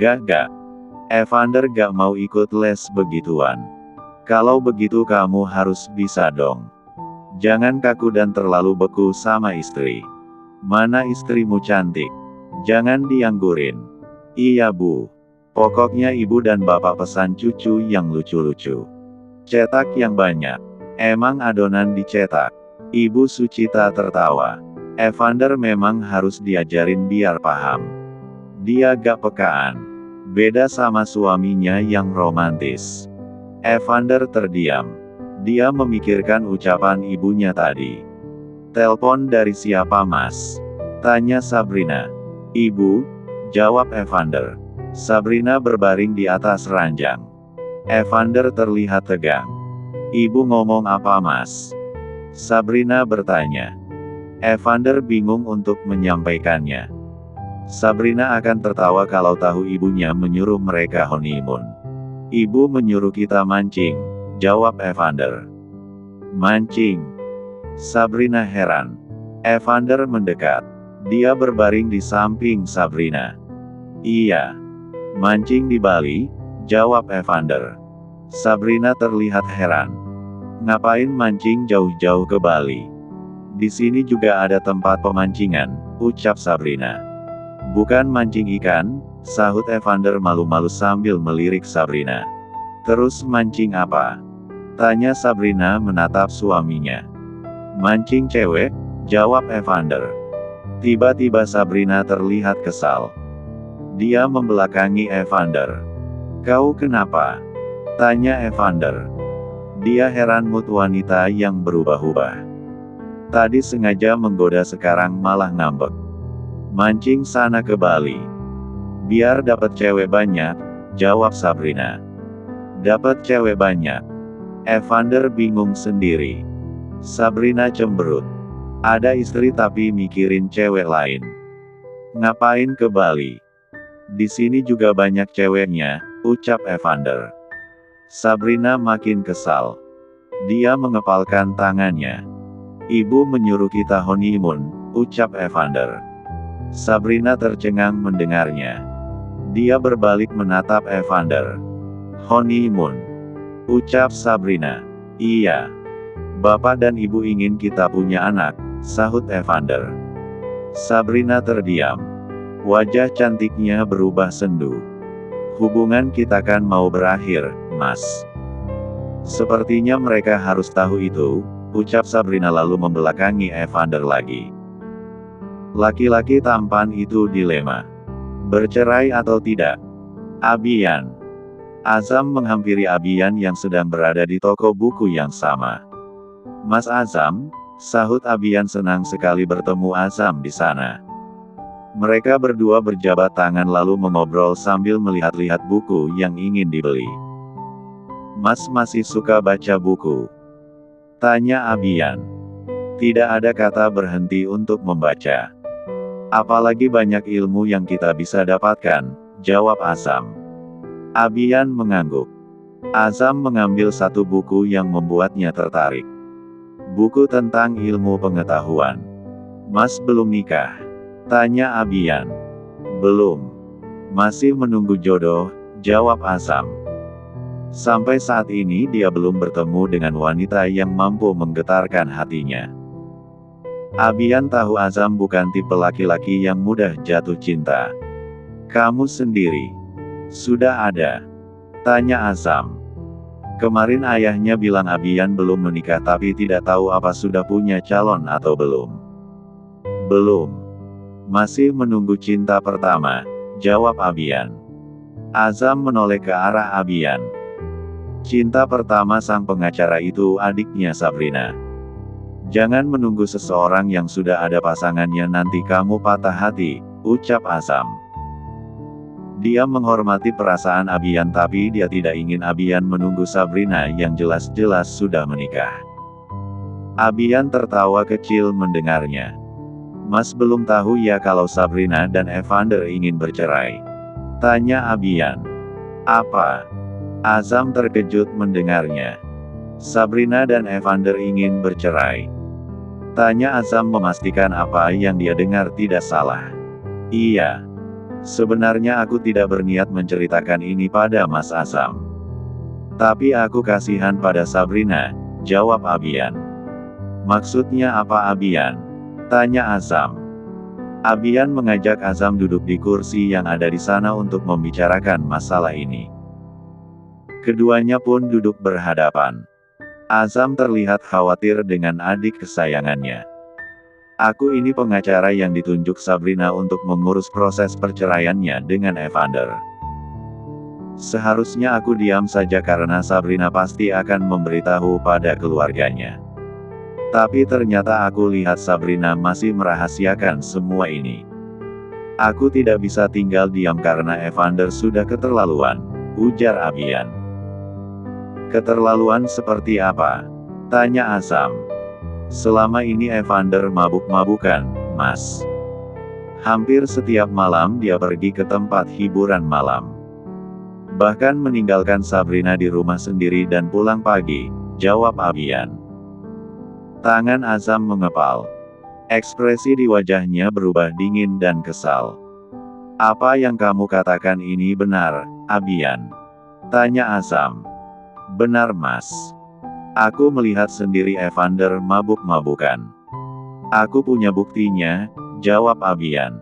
Gak. Evander gak mau ikut les begituan. Kalau begitu kamu harus bisa dong. Jangan kaku dan terlalu beku sama istri. Mana istrimu cantik? Jangan dianggurin. Iya bu. Pokoknya ibu dan bapak pesan cucu yang lucu-lucu. Cetak yang banyak. Emang adonan dicetak. Ibu Sucita tertawa. Evander memang harus diajarin biar paham. Dia gak pekaan. Beda sama suaminya yang romantis. Evander terdiam. Dia memikirkan ucapan ibunya tadi. Telepon dari siapa mas? Tanya Sabrina. Ibu, jawab Evander. Sabrina berbaring di atas ranjang. Evander terlihat tegang. Ibu ngomong apa mas? Sabrina bertanya. Evander bingung untuk menyampaikannya. Sabrina akan tertawa kalau tahu ibunya menyuruh mereka honeymoon. Ibu menyuruh kita mancing, jawab Evander. Mancing? Sabrina heran. Evander mendekat. Dia berbaring di samping Sabrina. Iya. Mancing di Bali, jawab Evander. Sabrina terlihat heran. Ngapain mancing jauh-jauh ke Bali? Di sini juga ada tempat pemancingan, ucap Sabrina. Bukan mancing ikan, sahut Evander malu-malu sambil melirik Sabrina. Terus mancing apa? Tanya Sabrina menatap suaminya. Mancing cewek, jawab Evander. Tiba-tiba Sabrina terlihat kesal. Dia membelakangi Evander. Kau kenapa? Tanya Evander. Dia heran mood wanita yang berubah-ubah. Tadi sengaja menggoda sekarang malah ngambek. Mancing sana ke Bali. Biar dapat cewek banyak, jawab Sabrina. Dapat cewek banyak. Evander bingung sendiri. Sabrina cemberut. Ada istri tapi mikirin cewek lain. Ngapain ke Bali? Di sini juga banyak ceweknya, ucap Evander. Sabrina makin kesal. Dia mengepalkan tangannya. Ibu menyuruh kita honeymoon, ucap Evander. Sabrina tercengang mendengarnya. Dia berbalik menatap Evander. Honeymoon, ucap Sabrina. Iya. Bapak dan ibu ingin kita punya anak, sahut Evander. Sabrina terdiam. Wajah cantiknya berubah sendu. Hubungan kita kan mau berakhir, mas. Sepertinya mereka harus tahu itu, ucap Sabrina lalu membelakangi Evander lagi. Laki-laki tampan itu dilema. Bercerai atau tidak? Abian. Azam menghampiri Abian yang sedang berada di toko buku yang sama. Mas Azam, sahut Abian senang sekali bertemu Azam di sana. Mereka berdua berjabat tangan lalu mengobrol sambil melihat-lihat buku yang ingin dibeli. Mas masih suka baca buku? Tanya Abian. Tidak ada kata berhenti untuk membaca. Apalagi banyak ilmu yang kita bisa dapatkan, jawab Azam. Abian mengangguk. Azam mengambil satu buku yang membuatnya tertarik. Buku tentang ilmu pengetahuan. Mas belum nikah? Tanya Abian. Belum. Masih menunggu jodoh, jawab Azam. Sampai saat ini dia belum bertemu dengan wanita yang mampu menggetarkan hatinya. Abian tahu Azam bukan tipe laki-laki yang mudah jatuh cinta. Kamu sendiri? Sudah ada? Tanya Azam. Kemarin ayahnya bilang Abian belum menikah tapi tidak tahu apa sudah punya calon atau belum. Belum. Masih menunggu cinta pertama, jawab Abian. Azam menoleh ke arah Abian. Cinta pertama sang pengacara itu adiknya Sabrina. Jangan menunggu seseorang yang sudah ada pasangannya nanti kamu patah hati, ucap Azam. Dia menghormati perasaan Abian tapi dia tidak ingin Abian menunggu Sabrina yang jelas-jelas sudah menikah. Abian tertawa kecil mendengarnya. Mas belum tahu ya kalau Sabrina dan Evander ingin bercerai? Tanya Abian. Apa? Azam terkejut mendengarnya. Sabrina dan Evander ingin bercerai. Tanya Azam memastikan apa yang dia dengar tidak salah. Iya. Sebenarnya aku tidak berniat menceritakan ini pada Mas Azam. Tapi aku kasihan pada Sabrina, jawab Abian. Maksudnya apa Abian? Tanya Azam. Abian mengajak Azam duduk di kursi yang ada di sana untuk membicarakan masalah ini. Keduanya pun duduk berhadapan. Azam terlihat khawatir dengan adik kesayangannya. Aku ini pengacara yang ditunjuk Sabrina untuk mengurus proses perceraiannya dengan Evander. Seharusnya aku diam saja karena Sabrina pasti akan memberitahu pada keluarganya. Tapi ternyata aku lihat Sabrina masih merahasiakan semua ini. Aku tidak bisa tinggal diam karena Evander sudah keterlaluan, ujar Abian. Keterlaluan seperti apa? Tanya Azam. Selama ini Evander mabuk-mabukan, Mas. Hampir setiap malam dia pergi ke tempat hiburan malam. Bahkan meninggalkan Sabrina di rumah sendiri dan pulang pagi, jawab Abian. Tangan Azam mengepal. Ekspresi di wajahnya berubah dingin dan kesal. Apa yang kamu katakan ini benar, Abian? Tanya Azam. Benar Mas. Aku melihat sendiri Evander mabuk-mabukan. Aku punya buktinya, jawab Abian.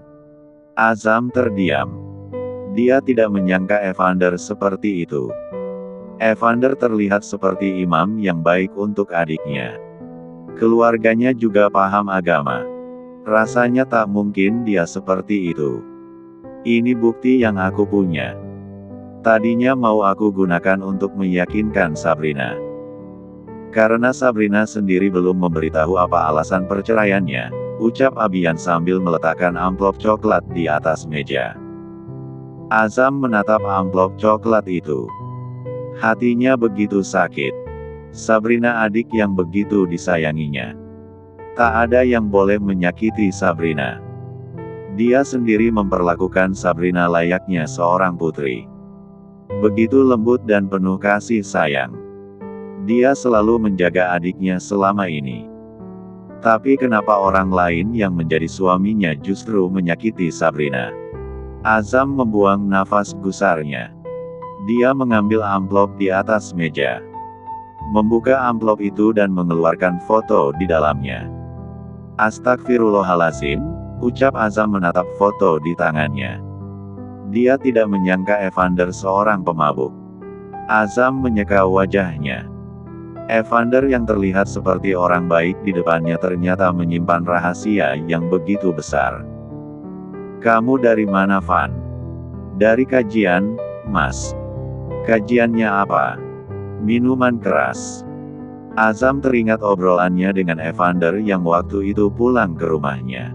Azam terdiam. Dia tidak menyangka Evander seperti itu. Evander terlihat seperti imam yang baik untuk adiknya. Keluarganya juga paham agama. Rasanya tak mungkin dia seperti itu. Ini bukti yang aku punya. Tadinya mau aku gunakan untuk meyakinkan Sabrina. Karena Sabrina sendiri belum memberitahu apa alasan perceraiannya, ucap Abian sambil meletakkan amplop coklat di atas meja. Azam menatap amplop coklat itu. Hatinya begitu sakit. Sabrina adik yang begitu disayanginya. Tak ada yang boleh menyakiti Sabrina. Dia sendiri memperlakukan Sabrina layaknya seorang putri. Begitu lembut dan penuh kasih sayang. Dia selalu menjaga adiknya selama ini. Tapi kenapa orang lain yang menjadi suaminya justru menyakiti Sabrina? Azam membuang nafas gusarnya. Dia mengambil amplop di atas meja. Membuka amplop itu dan mengeluarkan foto di dalamnya. Astagfirullahaladzim, ucap Azam menatap foto di tangannya. Dia tidak menyangka Evander seorang pemabuk. Azam menyeka wajahnya. Evander yang terlihat seperti orang baik di depannya ternyata menyimpan rahasia yang begitu besar. Kamu dari mana, Van? Dari kajian, Mas. Kajiannya apa? Minuman keras. Azam teringat obrolannya dengan Evander yang waktu itu pulang ke rumahnya.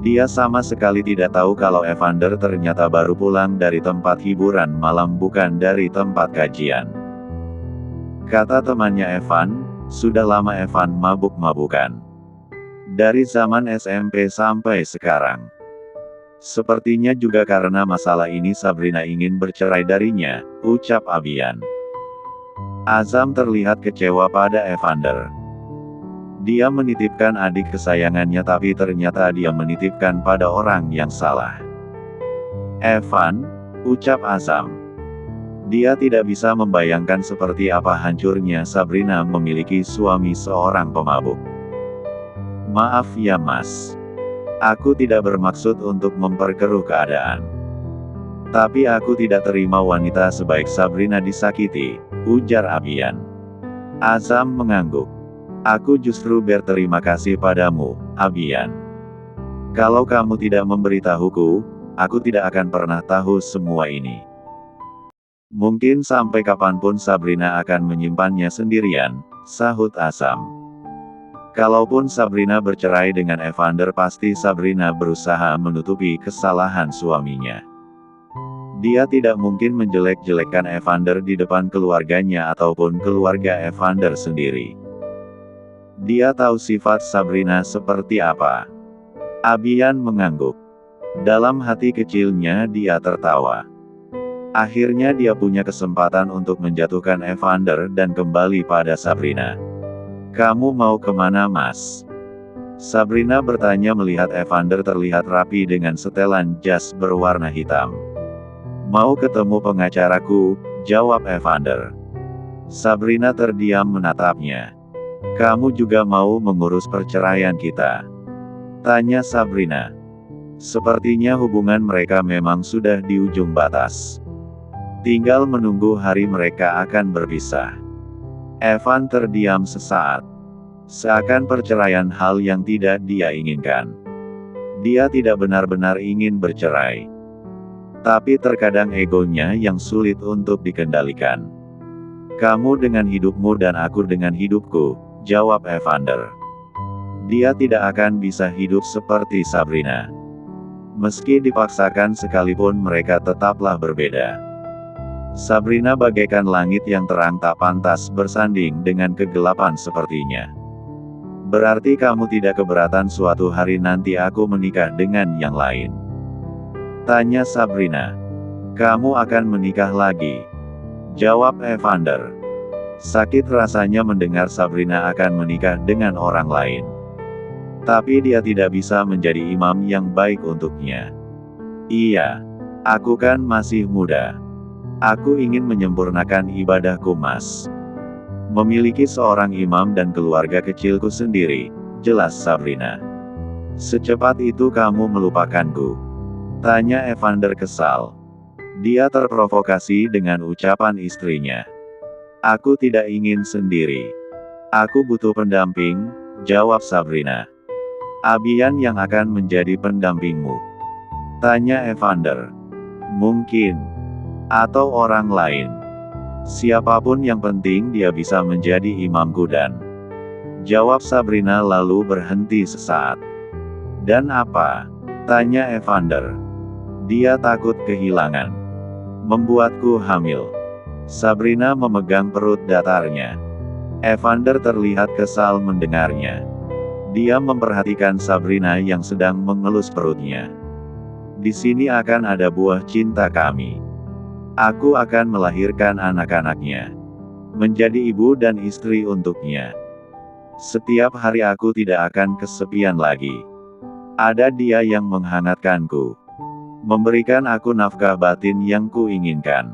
Dia sama sekali tidak tahu kalau Evander ternyata baru pulang dari tempat hiburan malam bukan dari tempat kajian. Kata temannya Evan, sudah lama Evan mabuk-mabukan. Dari zaman SMP sampai sekarang. Sepertinya juga karena masalah ini Sabrina ingin bercerai darinya, ucap Abian. Azam terlihat kecewa pada Evander. Dia menitipkan adik kesayangannya tapi ternyata dia menitipkan pada orang yang salah. Evan, ucap Azam. Dia tidak bisa membayangkan seperti apa hancurnya Sabrina memiliki suami seorang pemabuk. Maaf ya Mas. Aku tidak bermaksud untuk memperkeruh keadaan. Tapi aku tidak terima wanita sebaik Sabrina disakiti, ujar Abian. Azam mengangguk. Aku justru berterima kasih padamu, Abian. Kalau kamu tidak memberitahuku, aku tidak akan pernah tahu semua ini. Mungkin sampai kapanpun Sabrina akan menyimpannya sendirian, sahut Azam. Kalaupun Sabrina bercerai dengan Evander pasti Sabrina berusaha menutupi kesalahan suaminya. Dia tidak mungkin menjelek-jelekan Evander di depan keluarganya ataupun keluarga Evander sendiri. Dia tahu sifat Sabrina seperti apa. Abian mengangguk. Dalam hati kecilnya dia tertawa. Akhirnya dia punya kesempatan untuk menjatuhkan Evander dan kembali pada Sabrina. Kamu mau kemana Mas? Sabrina bertanya melihat Evander terlihat rapi dengan setelan jas berwarna hitam. Mau ketemu pengacaraku, jawab Evander. Sabrina terdiam menatapnya. Kamu juga mau mengurus perceraian kita? Tanya Sabrina. Sepertinya hubungan mereka memang sudah di ujung batas. Tinggal menunggu hari mereka akan berpisah. Evan terdiam sesaat. Seakan perceraian hal yang tidak dia inginkan. Dia tidak benar-benar ingin bercerai. Tapi terkadang egonya yang sulit untuk dikendalikan. Kamu dengan hidupmu dan aku dengan hidupku, jawab Evander. Dia tidak akan bisa hidup seperti Sabrina. Meski dipaksakan sekalipun mereka tetaplah berbeda. Sabrina bagaikan langit yang terang tak pantas bersanding dengan kegelapan sepertinya. Berarti kamu tidak keberatan suatu hari nanti aku menikah dengan yang lain? Tanya Sabrina. Kamu akan menikah lagi? Jawab Evander. Sakit rasanya mendengar Sabrina akan menikah dengan orang lain. Tapi dia tidak bisa menjadi imam yang baik untuknya. Iya. Aku kan masih muda. Aku ingin menyempurnakan ibadahku, Mas. Memiliki seorang imam dan keluarga kecilku sendiri, jelas Sabrina. Secepat itu kamu melupakanku? Tanya Evander kesal. Dia terprovokasi dengan ucapan istrinya. Aku tidak ingin sendiri. Aku butuh pendamping, jawab Sabrina. Abian yang akan menjadi pendampingmu? Tanya Evander. Mungkin. Atau orang lain. Siapapun yang penting dia bisa menjadi imamku dan. Jawab Sabrina lalu berhenti sesaat. Dan apa? Tanya Evander. Dia takut kehilangan. Membuatku hamil. Sabrina memegang perut datarnya. Evander terlihat kesal mendengarnya. Dia memperhatikan Sabrina yang sedang mengelus perutnya. Di sini akan ada buah cinta kami. Aku akan melahirkan anak-anaknya. Menjadi ibu dan istri untuknya. Setiap hari aku tidak akan kesepian lagi. Ada dia yang menghangatkanku. Memberikan aku nafkah batin yang kuinginkan.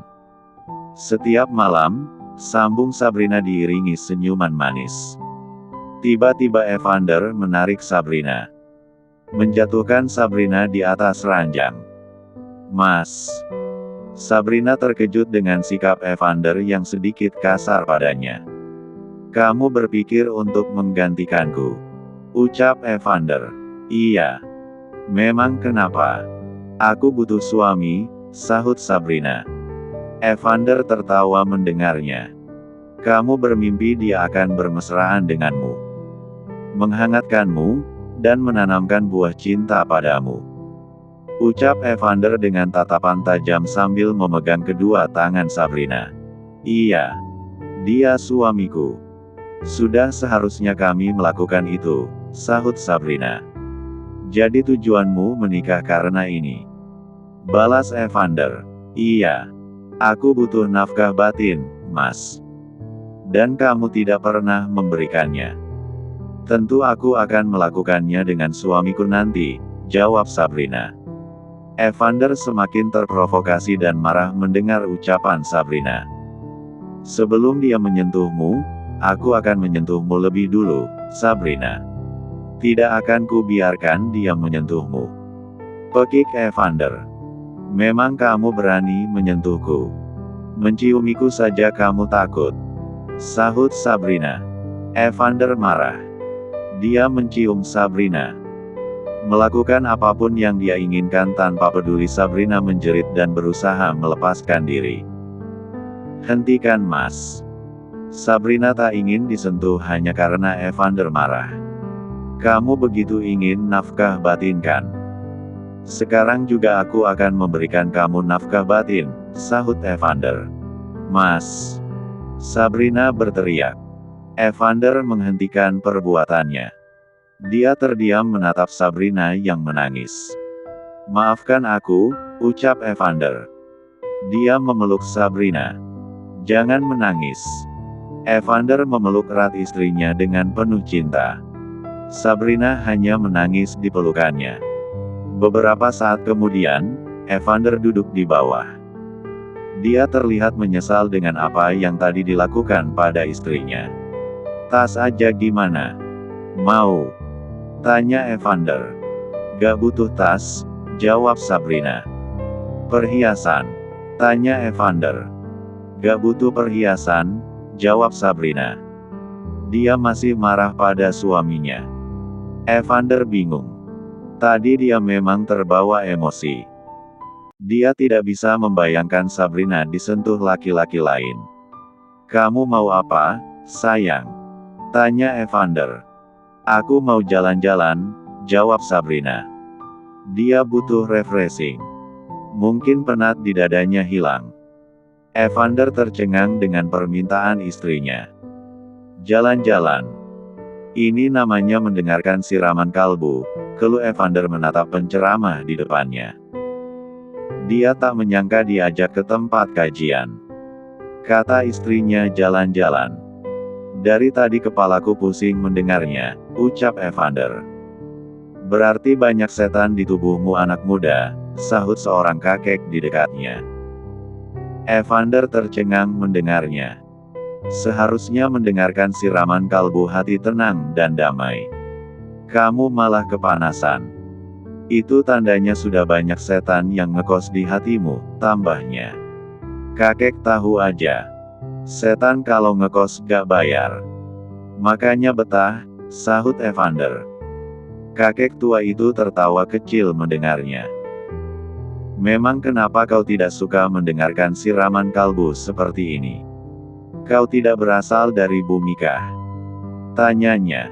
Setiap malam, sambung Sabrina diiringi senyuman manis. Tiba-tiba Evander menarik Sabrina. Menjatuhkan Sabrina di atas ranjang. Mas. Sabrina terkejut dengan sikap Evander yang sedikit kasar padanya. Kamu berpikir untuk menggantikanku? Ucap Evander. Iya. Memang kenapa? Aku butuh suami, sahut Sabrina. Evander tertawa mendengarnya. Kamu bermimpi dia akan bermesraan denganmu. Menghangatkanmu, dan menanamkan buah cinta padamu. Ucap Evander dengan tatapan tajam sambil memegang kedua tangan Sabrina. Iya. Dia suamiku. Sudah seharusnya kami melakukan itu, sahut Sabrina. Jadi tujuanmu menikah karena ini? Balas Evander. Iya. Aku butuh nafkah batin, Mas. Dan kamu tidak pernah memberikannya. Tentu aku akan melakukannya dengan suamiku nanti, jawab Sabrina. Evander semakin terprovokasi dan marah mendengar ucapan Sabrina. Sebelum dia menyentuhmu, aku akan menyentuhmu lebih dulu, Sabrina. Tidak akan kubiarkan dia menyentuhmu. Pekik Evander. Memang kamu berani menyentuhku. Menciumiku saja kamu takut, sahut Sabrina. Evander marah. Dia mencium Sabrina. Melakukan apapun yang dia inginkan tanpa peduli. Sabrina menjerit dan berusaha melepaskan diri. Hentikan, Mas. Sabrina tak ingin disentuh hanya karena Evander marah. Kamu begitu ingin nafkah batin kan? Sekarang juga aku akan memberikan kamu nafkah batin, sahut Evander. Mas. Sabrina berteriak. Evander menghentikan perbuatannya. Dia terdiam menatap Sabrina yang menangis. Maafkan aku, ucap Evander. Dia memeluk Sabrina. Jangan menangis. Evander memeluk erat istrinya dengan penuh cinta. Sabrina hanya menangis di pelukannya. Beberapa saat kemudian, Evander duduk di bawah. Dia terlihat menyesal dengan apa yang tadi dilakukan pada istrinya. Tas aja gimana? Mau? Tanya Evander. Gak butuh tas, jawab Sabrina. Perhiasan? Tanya Evander. Gak butuh perhiasan, jawab Sabrina. Dia masih marah pada suaminya. Evander bingung. Tadi dia memang terbawa emosi. Dia tidak bisa membayangkan Sabrina disentuh laki-laki lain. Kamu mau apa, sayang? Tanya Evander. Aku mau jalan-jalan, jawab Sabrina. Dia butuh refreshing. Mungkin penat di dadanya hilang. Evander tercengang dengan permintaan istrinya. Jalan-jalan. Ini namanya mendengarkan siraman kalbu, keluh Evander menatap penceramah di depannya. Dia tak menyangka diajak ke tempat kajian. Kata istrinya jalan-jalan. Dari tadi kepalaku pusing mendengarnya, ucap Evander. Berarti banyak setan di tubuhmu anak muda, sahut seorang kakek di dekatnya. Evander tercengang mendengarnya. Seharusnya mendengarkan siraman kalbu hati tenang dan damai. Kamu malah kepanasan. Itu tandanya sudah banyak setan yang ngekos di hatimu, tambahnya. Kakek tahu aja. Setan kalau ngekos gak bayar. Makanya betah, sahut Evander. Kakek tua itu tertawa kecil mendengarnya. Memang kenapa kau tidak suka mendengarkan siraman kalbu seperti ini? Kau tidak berasal dari bumi kah? Tanyanya.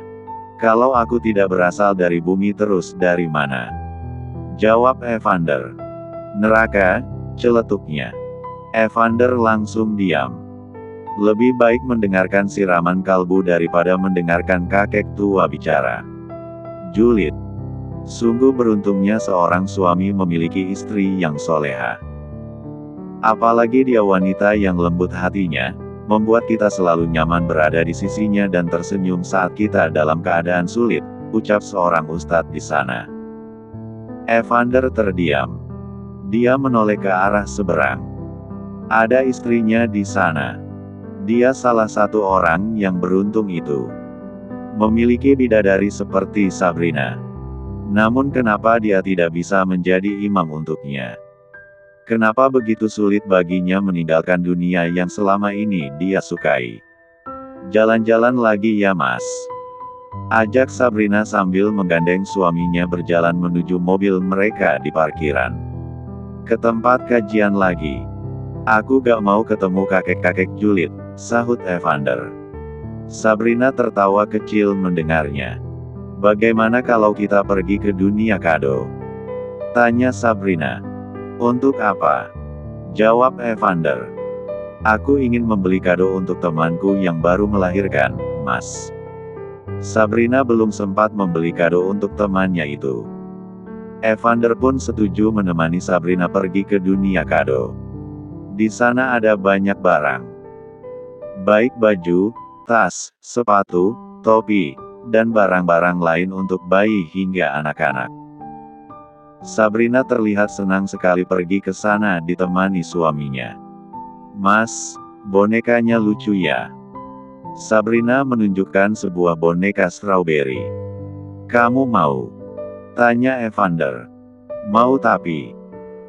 Kalau aku tidak berasal dari bumi terus dari mana? Jawab Evander. Neraka, celetuknya. Evander langsung diam. Lebih baik mendengarkan siraman kalbu daripada mendengarkan kakek tua bicara. Julid. Sungguh beruntungnya seorang suami memiliki istri yang soleha. Apalagi dia wanita yang lembut hatinya, membuat kita selalu nyaman berada di sisinya dan tersenyum saat kita dalam keadaan sulit, ucap seorang ustadz di sana. Evander terdiam. Dia menoleh ke arah seberang. Ada istrinya di sana. Dia salah satu orang yang beruntung itu. Memiliki bidadari seperti Sabrina. Namun kenapa dia tidak bisa menjadi imam untuknya? Kenapa begitu sulit baginya meninggalkan dunia yang selama ini dia sukai? Jalan-jalan lagi ya mas. Ajak Sabrina sambil menggandeng suaminya berjalan menuju mobil mereka di parkiran. Ke tempat kajian lagi. Aku gak mau ketemu kakek-kakek julid, sahut Evander. Sabrina tertawa kecil mendengarnya. Bagaimana kalau kita pergi ke dunia kado? Tanya Sabrina. Untuk apa? Jawab Evander. Aku ingin membeli kado untuk temanku yang baru melahirkan, mas. Sabrina belum sempat membeli kado untuk temannya itu. Evander pun setuju menemani Sabrina pergi ke dunia kado. Di sana ada banyak barang. Baik baju, tas, sepatu, topi, dan barang-barang lain untuk bayi hingga anak-anak. Sabrina terlihat senang sekali pergi ke sana ditemani suaminya. Mas, bonekanya lucu ya. Sabrina menunjukkan sebuah boneka strawberry. Kamu mau? Tanya Evander. Mau tapi.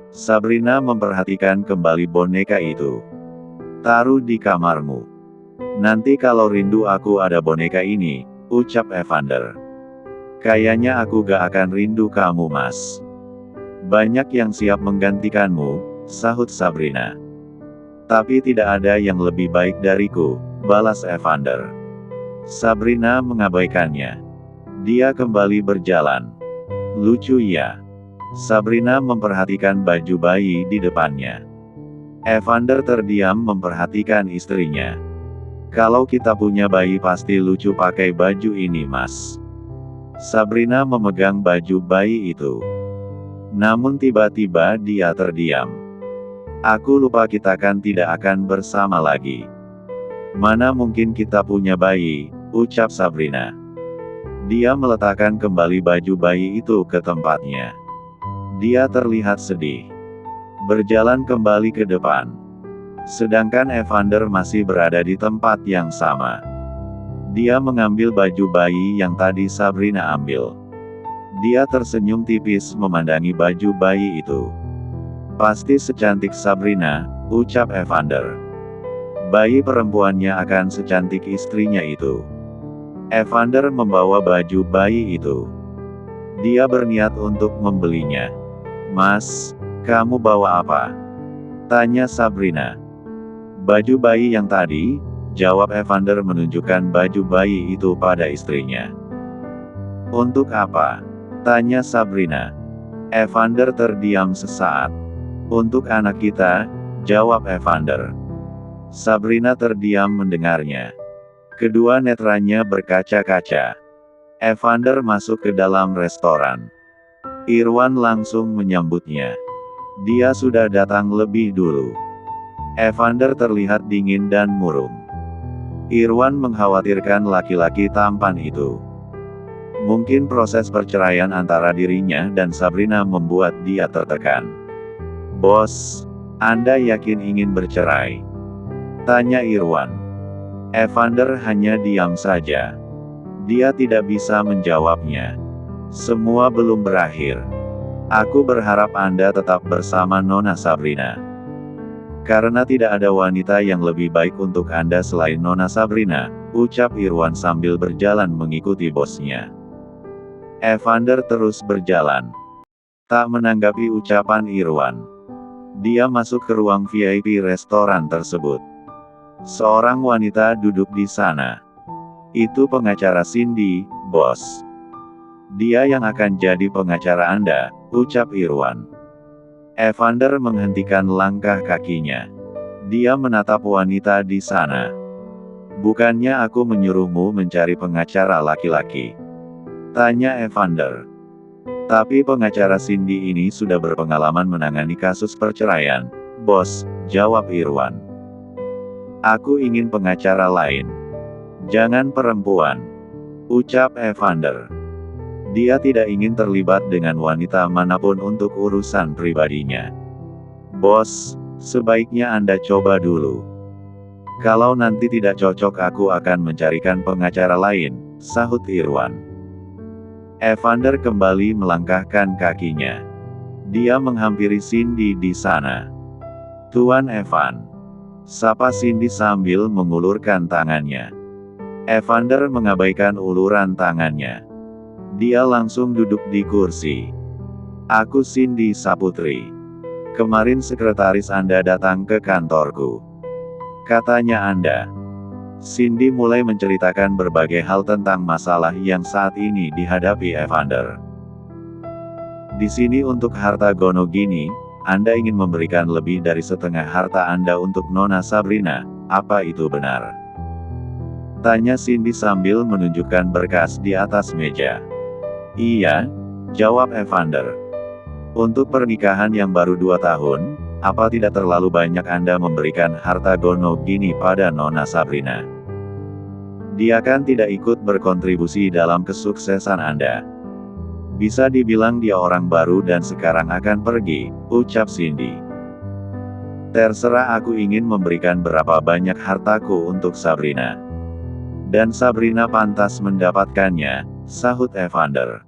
Sabrina memperhatikan kembali boneka itu. Taruh di kamarmu. Nanti kalau rindu aku ada boneka ini, ucap Evander. Kayaknya aku gak akan rindu kamu mas. Banyak yang siap menggantikanmu, sahut Sabrina. Tapi tidak ada yang lebih baik dariku, balas Evander. Sabrina mengabaikannya. Dia kembali berjalan. Lucu ya. Sabrina memperhatikan baju bayi di depannya. Evander terdiam memperhatikan istrinya. Kalau kita punya bayi pasti lucu pakai baju ini mas. Sabrina memegang baju bayi itu. Namun tiba-tiba dia terdiam. Aku lupa kita kan tidak akan bersama lagi. Mana mungkin kita punya bayi, ucap Sabrina. Dia meletakkan kembali baju bayi itu ke tempatnya. Dia terlihat sedih. Berjalan kembali ke depan. Sedangkan Evander masih berada di tempat yang sama. Dia mengambil baju bayi yang tadi Sabrina ambil. Dia tersenyum tipis memandangi baju bayi itu. Pasti secantik Sabrina, ucap Evander. Bayi perempuannya akan secantik istrinya itu. Evander membawa baju bayi itu. Dia berniat untuk membelinya. Mas, kamu bawa apa? Tanya Sabrina. Baju bayi yang tadi, jawab Evander menunjukkan baju bayi itu pada istrinya. Untuk apa? Tanya Sabrina. Evander terdiam sesaat. Untuk anak kita, jawab Evander. Sabrina terdiam mendengarnya. Kedua netranya berkaca-kaca. Evander masuk ke dalam restoran. Irwan langsung menyambutnya. Dia sudah datang lebih dulu. Evander terlihat dingin dan murung. Irwan mengkhawatirkan laki-laki tampan itu. Mungkin proses perceraian antara dirinya dan Sabrina membuat dia tertekan. Bos, Anda yakin ingin bercerai? Tanya Irwan. Evander hanya diam saja. Dia tidak bisa menjawabnya. Semua belum berakhir. Aku berharap Anda tetap bersama Nona Sabrina. Karena tidak ada wanita yang lebih baik untuk Anda selain Nona Sabrina, ucap Irwan sambil berjalan mengikuti bosnya. Evander terus berjalan. Tak menanggapi ucapan Irwan. Dia masuk ke ruang VIP restoran tersebut. Seorang wanita duduk di sana. Itu pengacara Cindy, bos. Dia yang akan jadi pengacara Anda, ucap Irwan. Evander menghentikan langkah kakinya. Dia menatap wanita di sana. Bukannya aku menyuruhmu mencari pengacara laki-laki? Tanya Evander. Tapi pengacara Cindy ini sudah berpengalaman menangani kasus perceraian, bos, jawab Irwan. Aku ingin pengacara lain. Jangan perempuan, ucap Evander. Dia tidak ingin terlibat dengan wanita manapun untuk urusan pribadinya. Bos, sebaiknya Anda coba dulu. Kalau nanti tidak cocok aku akan mencarikan pengacara lain, sahut Irwan. Evander kembali melangkahkan kakinya. Dia menghampiri Cindy di sana. Tuan Evan. Sapa Cindy sambil mengulurkan tangannya. Evander mengabaikan uluran tangannya. Dia langsung duduk di kursi. Aku Cindy Saputri. Kemarin sekretaris Anda datang ke kantorku. Katanya Anda. Cindy mulai menceritakan berbagai hal tentang masalah yang saat ini dihadapi Evander. Di sini untuk harta Gono Gini, Anda ingin memberikan lebih dari setengah harta Anda untuk Nona Sabrina, apa itu benar? Tanya Cindy sambil menunjukkan berkas di atas meja. Iya, jawab Evander. Untuk pernikahan yang baru 2 tahun, apa tidak terlalu banyak Anda memberikan harta Gono Gini pada Nona Sabrina? Dia kan tidak ikut berkontribusi dalam kesuksesan Anda. Bisa dibilang dia orang baru dan sekarang akan pergi, ucap Cindy. Terserah, aku ingin memberikan berapa banyak hartaku untuk Sabrina. Dan Sabrina pantas mendapatkannya, sahut Evander.